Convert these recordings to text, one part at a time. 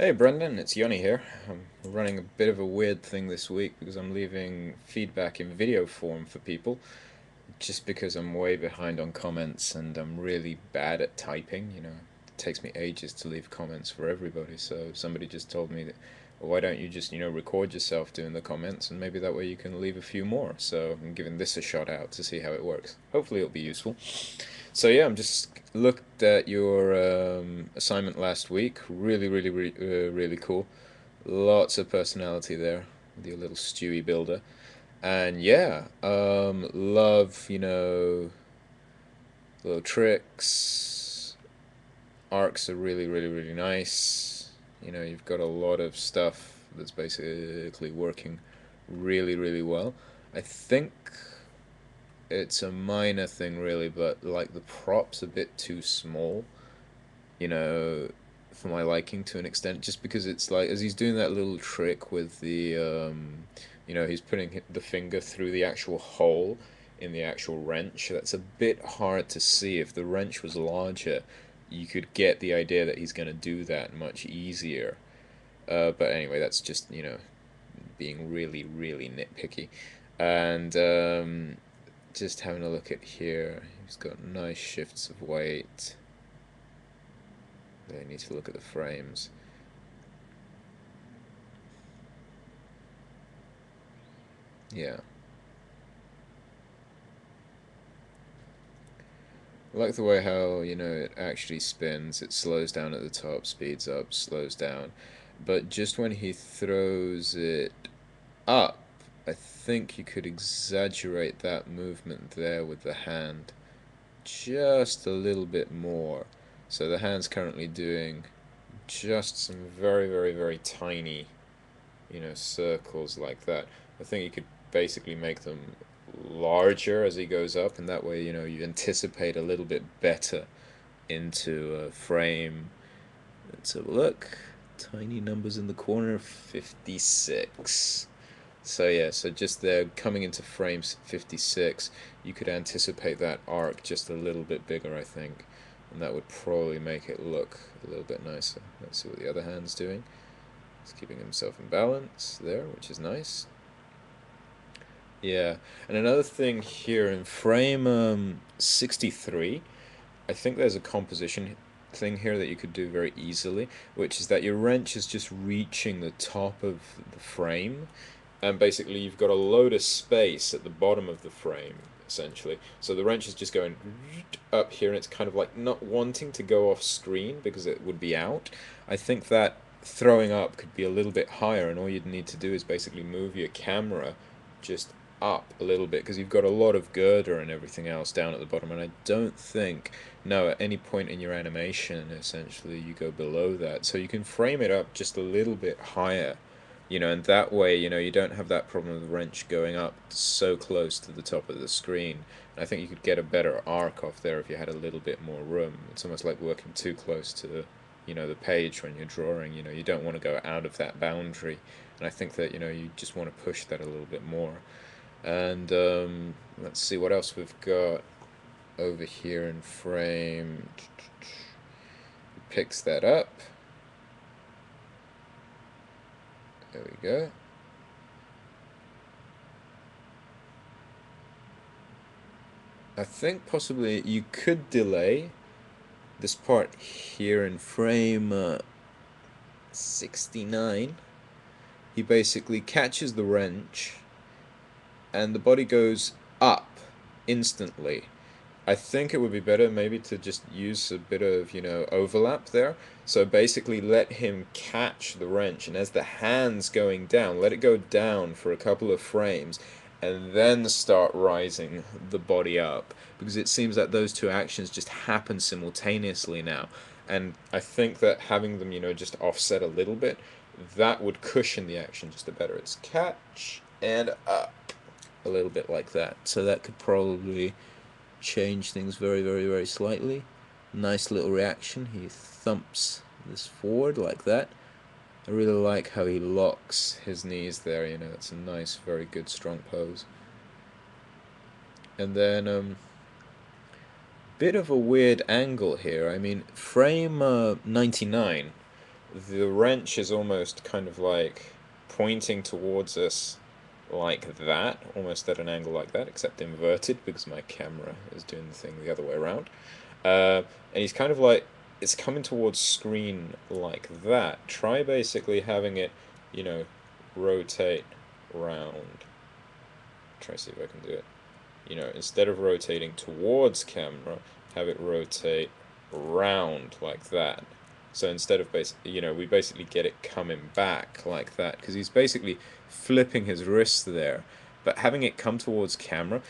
Hey Brendan, it's Yoni here. I'm running a bit of a weird thing this week because I'm leaving feedback in video form for people just because I'm way behind on comments and I'm really bad at typing. It takes me ages to leave comments for everybody. So somebody just told me that, well, why don't you just, record yourself doing the comments and maybe that way you can leave a few more. So I'm giving this a shot out to see how it works. Hopefully it'll be useful. So yeah, I'm just looked at your assignment last week. Really cool. Lots of personality there with your little Stewie builder. And yeah, love, little tricks. Arcs are really nice. You've got a lot of stuff that's basically working really well. I think it's a minor thing really, but like the prop's a bit too small, you know, for my liking to an extent, just because it's like as he's doing that little trick with the he's putting the finger through the actual hole in the actual wrench. That's a bit hard to see. If the wrench was larger, you could get the idea that he's going to do that much easier. But anyway, that's just, being really nitpicky. And just having a look at here, he's got nice shifts of weight. They need to look at the frames. Yeah. I like the way how, it actually spins. It slows down at the top, speeds up, slows down. But just when he throws it up, I think you could exaggerate that movement there with the hand just a little bit more. So the hand's currently doing just some very tiny, circles like that. I think you could basically make them larger as he goes up, and that way, you anticipate a little bit better into a frame. Let's have a look. Tiny numbers in the corner, 56. So yeah, so just there coming into frames 56, you could anticipate that arc just a little bit bigger, I think, and that would probably make it look a little bit nicer. Let's see what the other hand's doing. He's keeping himself in balance there, which is nice. Yeah, and another thing here in frame 63, I think there's a composition thing here that you could do very easily, which is that your wrench is just reaching the top of the frame, and basically you've got a load of space at the bottom of the frame, essentially. So the wrench is just going up here, and it's kind of like not wanting to go off screen because it would be out. I think that throwing up could be a little bit higher, and all you'd need to do is basically move your camera just up a little bit because you've got a lot of girder and everything else down at the bottom, and I don't think, no, at any point in your animation essentially you go below that, so you can frame it up just a little bit higher, and that way, you don't have that problem of the wrench going up so close to the top of the screen. And I think you could get a better arc off there if you had a little bit more room. It's almost like working too close to, the page when you're drawing. You don't want to go out of that boundary. And I think that, you just want to push that a little bit more. And let's see what else we've got over here in frame. Picks that up. There we go. I think possibly you could delay this part here in frame 69. He basically catches the wrench and the body goes up instantly. I think it would be better maybe to just use a bit of, overlap there. So basically let him catch the wrench, and as the hand's going down, let it go down for a couple of frames, and then start rising the body up. Because it seems that those two actions just happen simultaneously now. And I think that having them, just offset a little bit, that would cushion the action just a better. It's catch and up. A little bit like that. So that could probably change things very slightly. Nice little reaction. He thumps this forward like that. I really like how he locks his knees there, it's a nice, very good, strong pose. And then, bit of a weird angle here. I mean, frame 99, the wrench is almost kind of like pointing towards us like that, almost at an angle like that, except inverted because my camera is doing the thing the other way around. And he's kind of like, it's coming towards screen like that. Try basically having it, you know, rotate round. Try to see if I can do it. You know, instead of rotating towards camera, have it rotate round like that. So instead of we basically get it coming back like that because he's basically flipping his wrist there, but having it come towards camera,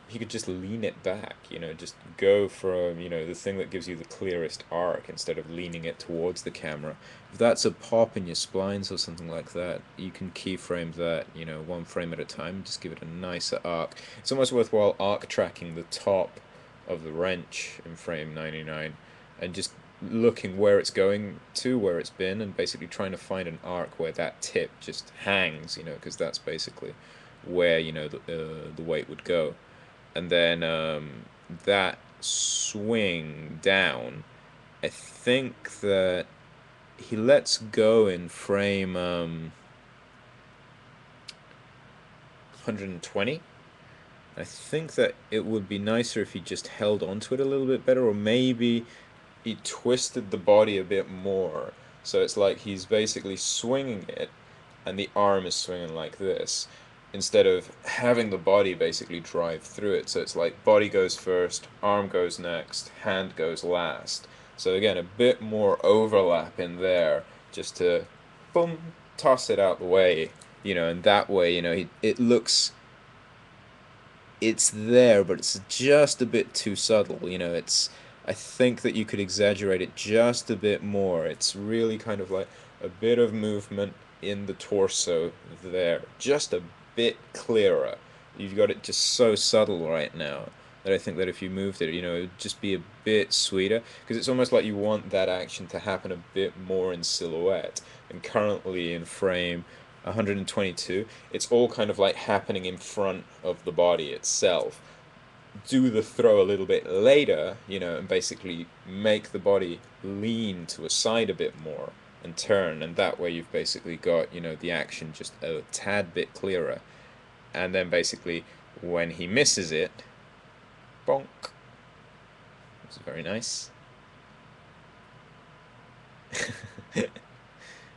he could just lean it back, just go from, the thing that gives you the clearest arc instead of leaning it towards the camera. If that's a pop in your splines or something like that, you can keyframe that, one frame at a time, just give it a nicer arc. It's almost worthwhile arc tracking the top of the wrench in frame 99 and just looking where it's going to, where it's been, and basically trying to find an arc where that tip just hangs, because that's basically where, the weight would go. And then that swing down, I think that he lets go in frame 120. I think that it would be nicer if he just held onto it a little bit better, or maybe he twisted the body a bit more. So it's like he's basically swinging it, and the arm is swinging like this, instead of having the body basically drive through it. So it's like body goes first, arm goes next, hand goes last. So again, a bit more overlap in there, just to, boom, toss it out the way, and that way, it looks, it's there, but it's just a bit too subtle. I think that you could exaggerate it just a bit more. It's really kind of like a bit of movement in the torso there, just a bit clearer. You've got it just so subtle right now that I think that if you moved it, it would just be a bit sweeter, because it's almost like you want that action to happen a bit more in silhouette. And currently in frame 122, it's all kind of like happening in front of the body itself. Do the throw a little bit later, and basically make the body lean to a side a bit more and turn, and that way you've basically got, the action just a tad bit clearer. And then basically when he misses it, bonk. It's very nice.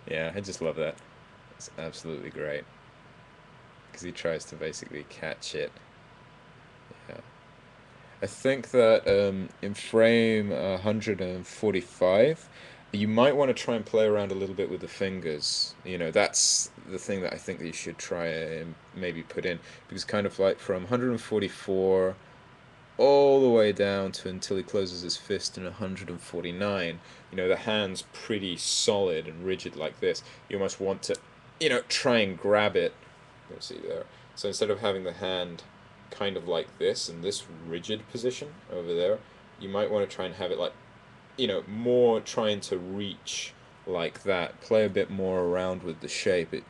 Yeah, I just love that. It's absolutely great because he tries to basically catch it. Yeah. I think that in frame 145, you might want to try and play around a little bit with the fingers. That's the thing that I think that you should try and maybe put in, because kind of like from 144 all the way down to until he closes his fist in 149, the hand's pretty solid and rigid like this. You almost want to, try and grab it. Let's see there. So instead of having the hand kind of like this in this rigid position over there, you might want to try and have it like, more trying to reach like that. Play a bit more around with the shape. It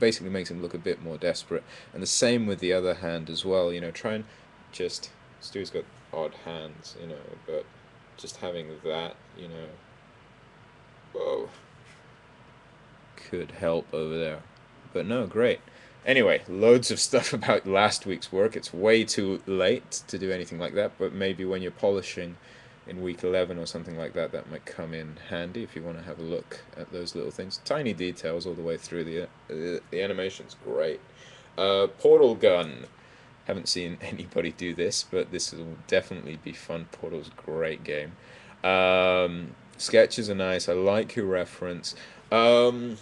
basically makes him look a bit more desperate. And the same with the other hand as well. Try and just, Stu's got odd hands, but just having that, whoa, could help over there. But no, great. Anyway, loads of stuff about last week's work. It's way too late to do anything like that, but maybe when you're polishing in week 11 or something like that, that might come in handy if you want to have a look at those little things. Tiny details all the way through. The animation's great. Portal gun. Haven't seen anybody do this, but this will definitely be fun. Portal's a great game. Sketches are nice. I like your reference. Portal's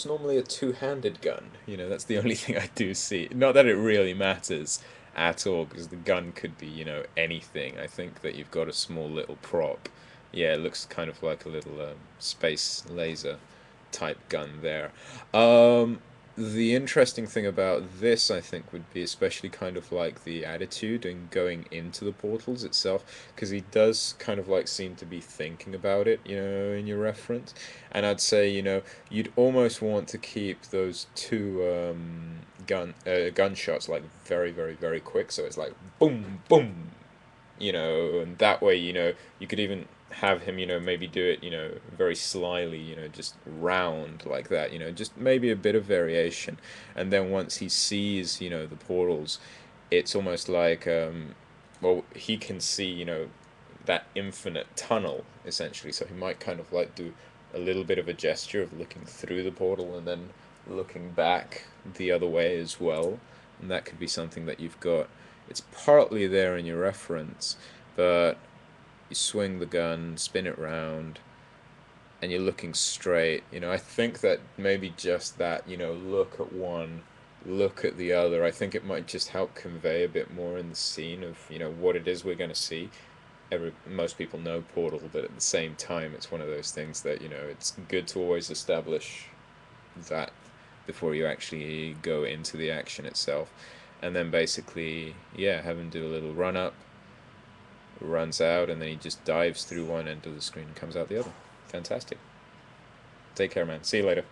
normally a two-handed gun. That's the only thing I do see. Not that it really matters at all, because the gun could be, anything. I think that you've got a small little prop. Yeah, it looks kind of like a little space laser type gun there. The interesting thing about this, I think, would be especially kind of like the attitude and going into the portals itself, because he does kind of like seem to be thinking about it, in your reference. And I'd say, you'd almost want to keep those two gunshots like very, very, very quick. So it's like boom, boom, and that way, you could even have him, maybe do it, very slyly, just round like that, just maybe a bit of variation. And then once he sees, the portals, it's almost like, well, he can see, that infinite tunnel, essentially. So he might kind of like do a little bit of a gesture of looking through the portal and then looking back the other way as well. And that could be something that you've got. It's partly there in your reference, but you swing the gun, spin it round, and you're looking straight. I think that maybe just that, look at one, look at the other, I think it might just help convey a bit more in the scene of, what it is we're going to see. Most people know Portal, but at the same time, it's one of those things that, it's good to always establish that before you actually go into the action itself. And then basically, yeah, have him do a little run up, runs out, and then he just dives through one end of the screen and comes out the other. Fantastic. Take care, man. See you later.